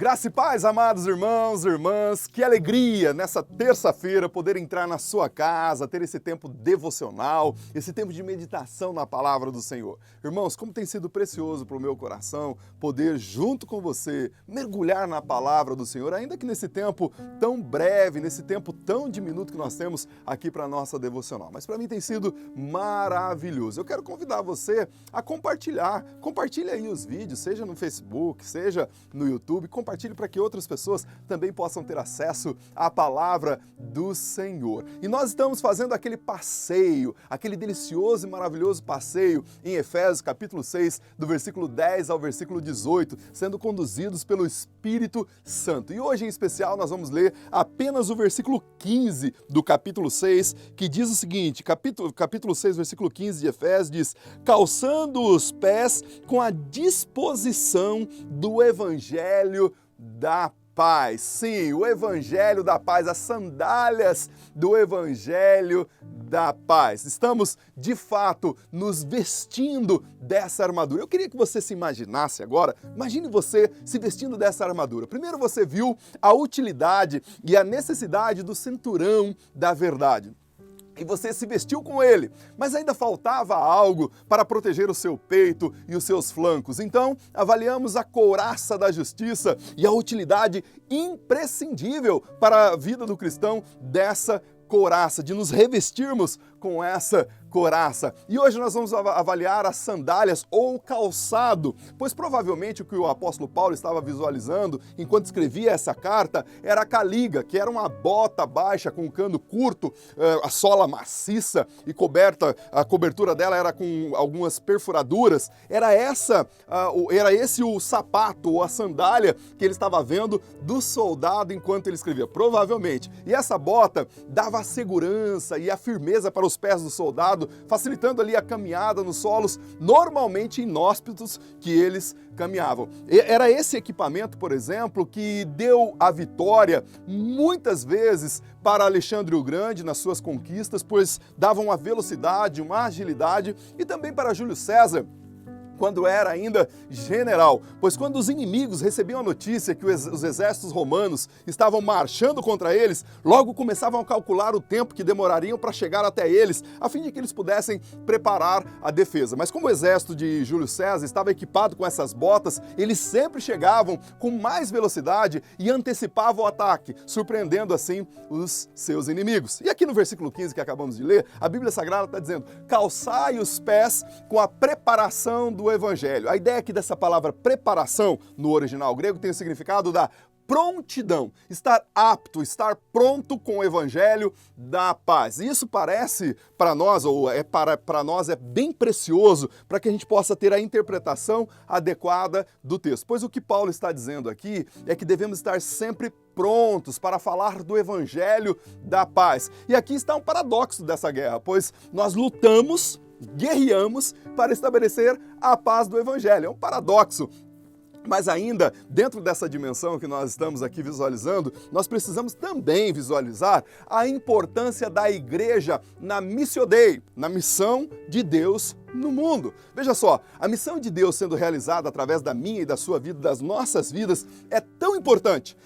Graça e paz, amados irmãos e irmãs, que alegria nessa terça-feira poder entrar na sua casa, ter esse tempo devocional, esse tempo de meditação na palavra do Senhor. Irmãos, como tem sido precioso para o meu coração poder, junto com você, mergulhar na palavra do Senhor, ainda que nesse tempo tão breve, nesse tempo tão diminuto que nós temos aqui para a nossa devocional. Mas para mim tem sido maravilhoso. Eu quero convidar você a compartilhe aí os vídeos, seja no Facebook, seja no YouTube, compartilhe para que outras pessoas também possam ter acesso à palavra do Senhor. E nós estamos fazendo aquele passeio, aquele delicioso e maravilhoso passeio em Efésios capítulo 6, do versículo 10 ao versículo 18, sendo conduzidos pelo Espírito Santo. E hoje em especial nós vamos ler apenas o versículo 15 do capítulo 6, que diz o seguinte, capítulo 6, versículo 15 de Efésios diz: calçando os pés com a disposição do Evangelho da paz. Sim, o Evangelho da paz, as sandálias do Evangelho da paz. Estamos, de fato, nos vestindo dessa armadura. Eu queria que você se imaginasse agora, imagine você se vestindo dessa armadura. Primeiro você viu a utilidade e a necessidade do cinturão da verdade. E você se vestiu com ele, mas ainda faltava algo para proteger o seu peito e os seus flancos. Então, avaliamos a couraça da justiça e a utilidade imprescindível para a vida do cristão dessa couraça, de nos revestirmos com essa couraça. E hoje nós vamos avaliar as sandálias ou o calçado, pois provavelmente o que o apóstolo Paulo estava visualizando enquanto escrevia essa carta era a caliga, que era uma bota baixa com um cano curto, a sola maciça e a cobertura dela era com algumas perfuraduras. Era esse o sapato ou a sandália que ele estava vendo do soldado enquanto ele escrevia, provavelmente. E essa bota dava a segurança e a firmeza para os pés do soldado, facilitando ali a caminhada nos solos normalmente inóspitos que eles caminhavam. Era esse equipamento, por exemplo, que deu a vitória muitas vezes para Alexandre o Grande nas suas conquistas, pois davam uma velocidade, uma agilidade, e também para Júlio César, quando era ainda general, pois quando os inimigos recebiam a notícia que os exércitos romanos estavam marchando contra eles, logo começavam a calcular o tempo que demorariam para chegar até eles, a fim de que eles pudessem preparar a defesa. Mas como o exército de Júlio César estava equipado com essas botas, eles sempre chegavam com mais velocidade e antecipavam o ataque, surpreendendo assim os seus inimigos. E aqui no versículo 15 que acabamos de ler, a Bíblia Sagrada está dizendo: calçai os pés com a preparação do Evangelho. A ideia aqui dessa palavra preparação no original grego tem o significado da prontidão, estar apto, estar pronto com o Evangelho da paz. E isso parece para nós, para nós é bem precioso para que a gente possa ter a interpretação adequada do texto. Pois o que Paulo está dizendo aqui é que devemos estar sempre prontos para falar do Evangelho da paz. E aqui está um paradoxo dessa guerra, pois nós lutamos, guerreamos para estabelecer a paz do Evangelho. É um paradoxo. Mas ainda, dentro dessa dimensão que nós estamos aqui visualizando, nós precisamos também visualizar a importância da igreja na Missio Dei, na missão de Deus no mundo. Veja só, a missão de Deus sendo realizada através da minha e da sua vida, das nossas vidas, é tão importante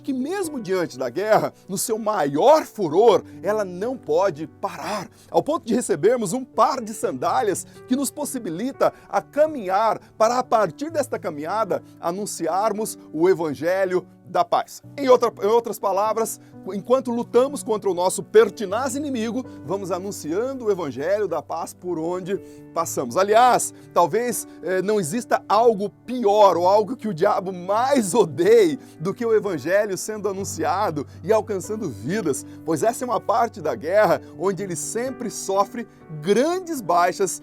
que mesmo diante da guerra, no seu maior furor, ela não pode parar, ao ponto de recebermos um par de sandálias que nos possibilita a caminhar para, a partir desta caminhada, anunciarmos o Evangelho da paz. Em outras palavras, enquanto lutamos contra o nosso pertinaz inimigo, vamos anunciando o Evangelho da paz por onde passamos. Aliás, talvez não exista algo pior ou algo que o diabo mais odeie do que o Evangelho sendo anunciado e alcançando vidas, pois essa é uma parte da guerra onde ele sempre sofre grandes baixas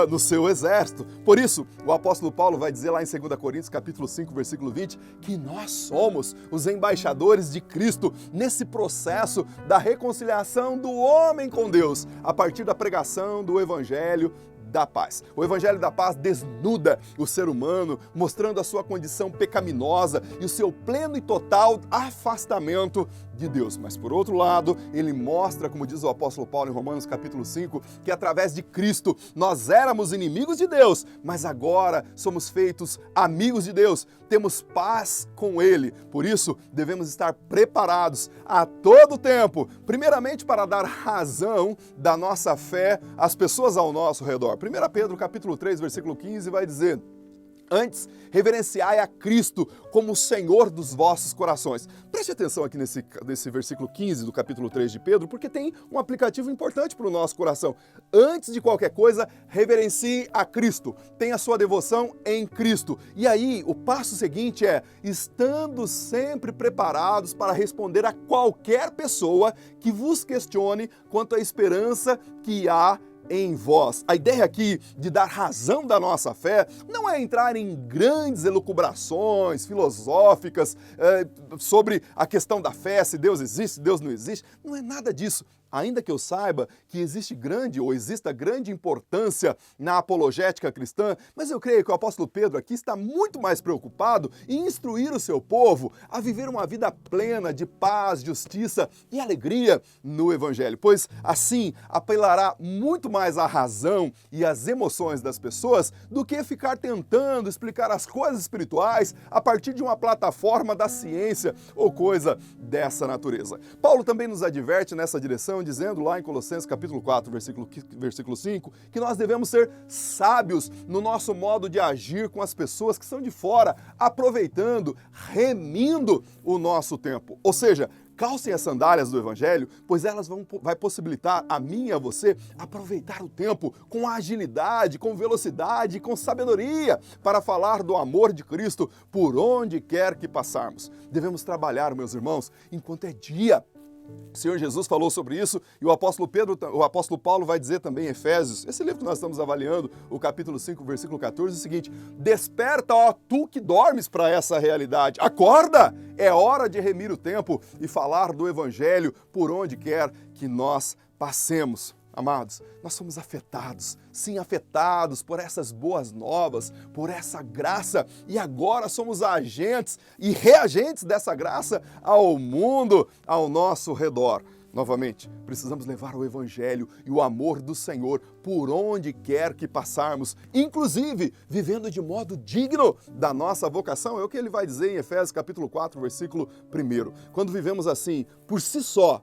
no seu exército. Por isso, o apóstolo Paulo vai dizer lá em 2 Coríntios capítulo 5, versículo 20, que nós somos os embaixadores de Cristo nesse processo da reconciliação do homem com Deus, a partir da pregação do Evangelho da paz. O Evangelho da Paz desnuda o ser humano, mostrando a sua condição pecaminosa e o seu pleno e total afastamento de Deus. Mas, por outro lado, ele mostra, como diz o apóstolo Paulo em Romanos capítulo 5, que através de Cristo nós éramos inimigos de Deus, mas agora somos feitos amigos de Deus, temos paz com Ele. Por isso, devemos estar preparados a todo tempo, primeiramente para dar razão da nossa fé às pessoas ao nosso redor. 1 Pedro capítulo 3, versículo 15 vai dizer: antes, reverenciai a Cristo como o Senhor dos vossos corações. Preste atenção aqui nesse versículo 15 do capítulo 3 de Pedro, porque tem um aplicativo importante para o nosso coração. Antes de qualquer coisa, reverencie a Cristo. Tenha sua devoção em Cristo. E aí, o passo seguinte é: estando sempre preparados para responder a qualquer pessoa que vos questione quanto à esperança que há em vós. A ideia aqui de dar razão da nossa fé não é entrar em grandes elucubrações filosóficas sobre a questão da fé, se Deus existe, se Deus não existe. Não é nada disso. Ainda que eu saiba que exista grande importância na apologética cristã, mas eu creio que o apóstolo Pedro aqui está muito mais preocupado em instruir o seu povo a viver uma vida plena de paz, justiça e alegria no Evangelho, pois assim apelará muito mais à razão e às emoções das pessoas do que ficar tentando explicar as coisas espirituais a partir de uma plataforma da ciência ou coisa dessa natureza. Paulo também nos adverte nessa direção, dizendo lá em Colossenses capítulo 4, versículo 5, que nós devemos ser sábios no nosso modo de agir com as pessoas que estão de fora, aproveitando, remindo o nosso tempo. Ou seja, calcem as sandálias do Evangelho, pois elas vai possibilitar a mim e a você aproveitar o tempo com agilidade, com velocidade, com sabedoria, para falar do amor de Cristo por onde quer que passarmos. Devemos trabalhar, meus irmãos, enquanto é dia. O Senhor Jesus falou sobre isso e o apóstolo Paulo vai dizer também em Efésios, esse livro que nós estamos avaliando, o capítulo 5, versículo 14, é o seguinte: desperta, ó tu que dormes, para essa realidade. Acorda! É hora de remir o tempo e falar do Evangelho por onde quer que nós passemos. Amados, nós somos afetados, sim, afetados por essas boas novas, por essa graça, e agora somos agentes e reagentes dessa graça ao mundo ao nosso redor. Novamente, precisamos levar o Evangelho e o amor do Senhor por onde quer que passarmos, inclusive vivendo de modo digno da nossa vocação. É o que ele vai dizer em Efésios capítulo 4, versículo 1. Quando vivemos assim, por si só,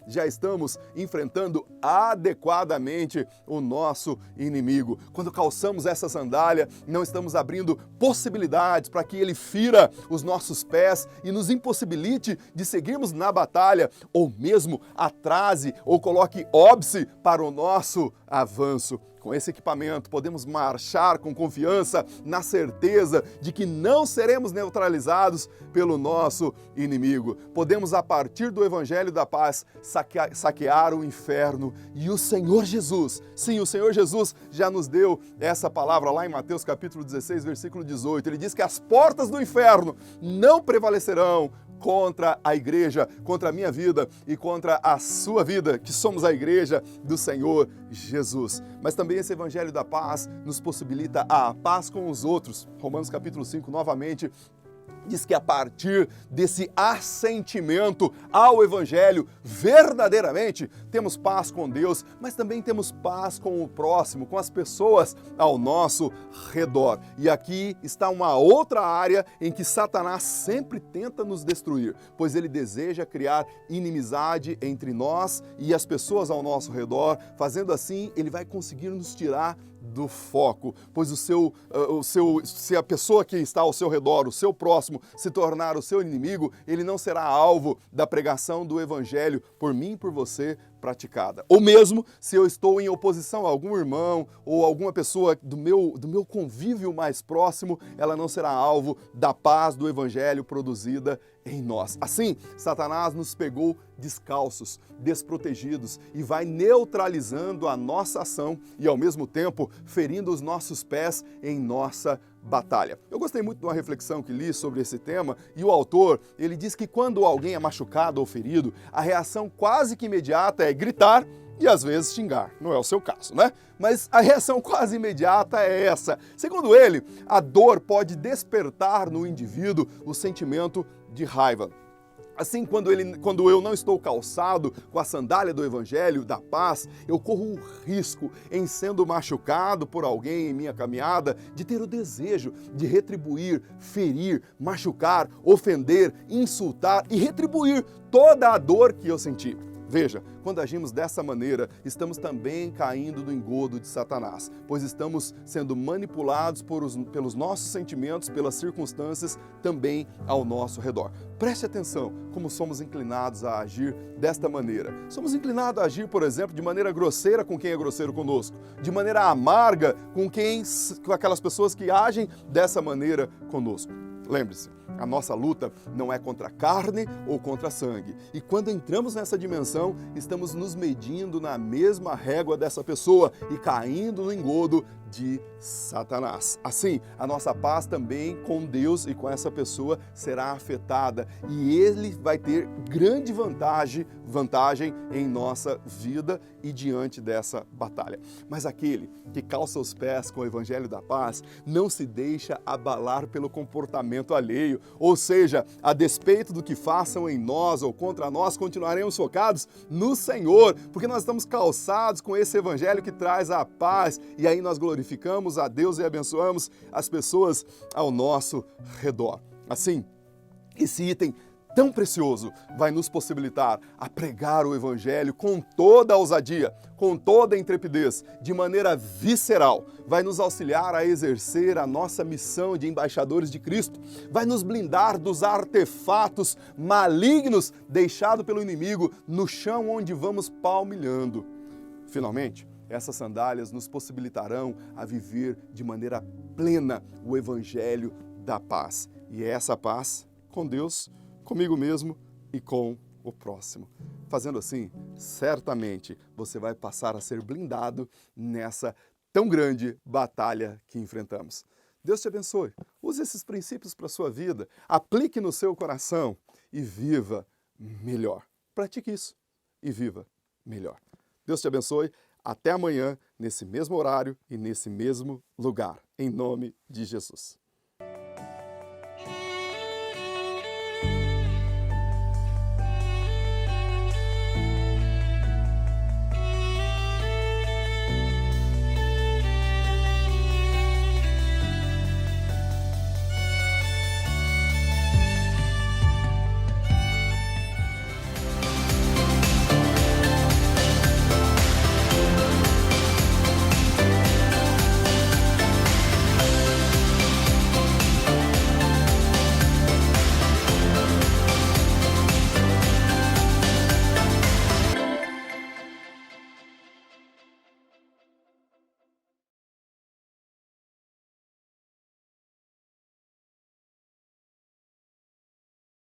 já estamos enfrentando adequadamente o nosso inimigo. Quando calçamos essa sandália, não estamos abrindo possibilidades para que ele fira os nossos pés e nos impossibilite de seguirmos na batalha, ou mesmo atrase ou coloque óbice para o nosso avanço. Com esse equipamento, podemos marchar com confiança, na certeza de que não seremos neutralizados pelo nosso inimigo. Podemos, a partir do Evangelho da Paz, saquear o inferno. E o Senhor Jesus, sim, o Senhor Jesus já nos deu essa palavra lá em Mateus capítulo 16, versículo 18. Ele diz que as portas do inferno não prevalecerão contra a igreja, contra a minha vida e contra a sua vida, que somos a igreja do Senhor Jesus. Mas também esse Evangelho da Paz nos possibilita a paz com os outros. Romanos capítulo 5, novamente, diz que a partir desse assentimento ao Evangelho, verdadeiramente temos paz com Deus, mas também temos paz com o próximo, com as pessoas ao nosso redor. E aqui está uma outra área em que Satanás sempre tenta nos destruir, pois ele deseja criar inimizade entre nós e as pessoas ao nosso redor. Fazendo assim, ele vai conseguir nos tirar do foco, pois se a pessoa que está ao seu redor, o seu próximo, se tornar o seu inimigo, ele não será alvo da pregação do Evangelho por mim e por você praticada. Ou mesmo se eu estou em oposição a algum irmão ou alguma pessoa do meu convívio mais próximo, ela não será alvo da paz do Evangelho produzida em nós. Assim, Satanás nos pegou descalços, desprotegidos e vai neutralizando a nossa ação e, ao mesmo tempo, ferindo os nossos pés em nossa batalha. Eu gostei muito de uma reflexão que li sobre esse tema e o autor, ele diz que quando alguém é machucado ou ferido, a reação quase que imediata é gritar e às vezes xingar. Não é o seu caso, né? Mas a reação quase imediata é essa. Segundo ele, a dor pode despertar no indivíduo o sentimento de raiva. Assim, quando eu não estou calçado com a sandália do Evangelho da paz, eu corro o risco, em sendo machucado por alguém em minha caminhada, de ter o desejo de retribuir, ferir, machucar, ofender, insultar e retribuir toda a dor que eu senti. Veja, quando agimos dessa maneira, estamos também caindo no engodo de Satanás, pois estamos sendo manipulados pelos nossos sentimentos, pelas circunstâncias também ao nosso redor. Preste atenção como somos inclinados a agir desta maneira. Somos inclinados a agir, por exemplo, de maneira grosseira com quem é grosseiro conosco, de maneira amarga com aquelas pessoas que agem dessa maneira conosco. Lembre-se, a nossa luta não é contra a carne ou contra sangue. E quando entramos nessa dimensão, estamos nos medindo na mesma régua dessa pessoa e caindo no engodo de Satanás. Assim, a nossa paz também com Deus e com essa pessoa será afetada e ele vai ter grande vantagem em nossa vida e diante dessa batalha. Mas aquele que calça os pés com o Evangelho da Paz não se deixa abalar pelo comportamento alheio, ou seja, a despeito do que façam em nós ou contra nós, continuaremos focados no Senhor, porque nós estamos calçados com esse Evangelho que traz a paz e aí nós glorificamos a Deus e abençoamos as pessoas ao nosso redor. Assim, esse item tão precioso vai nos possibilitar a pregar o Evangelho com toda a ousadia, com toda a intrepidez, de maneira visceral. Vai nos auxiliar a exercer a nossa missão de embaixadores de Cristo. Vai nos blindar dos artefatos malignos deixados pelo inimigo no chão onde vamos palmilhando. Finalmente, essas sandálias nos possibilitarão a viver de maneira plena o Evangelho da paz. E é essa paz com Deus, comigo mesmo e com o próximo. Fazendo assim, certamente você vai passar a ser blindado nessa tão grande batalha que enfrentamos. Deus te abençoe. Use esses princípios para a sua vida, aplique no seu coração e viva melhor. Pratique isso e viva melhor. Deus te abençoe. Até amanhã, nesse mesmo horário e nesse mesmo lugar. Em nome de Jesus.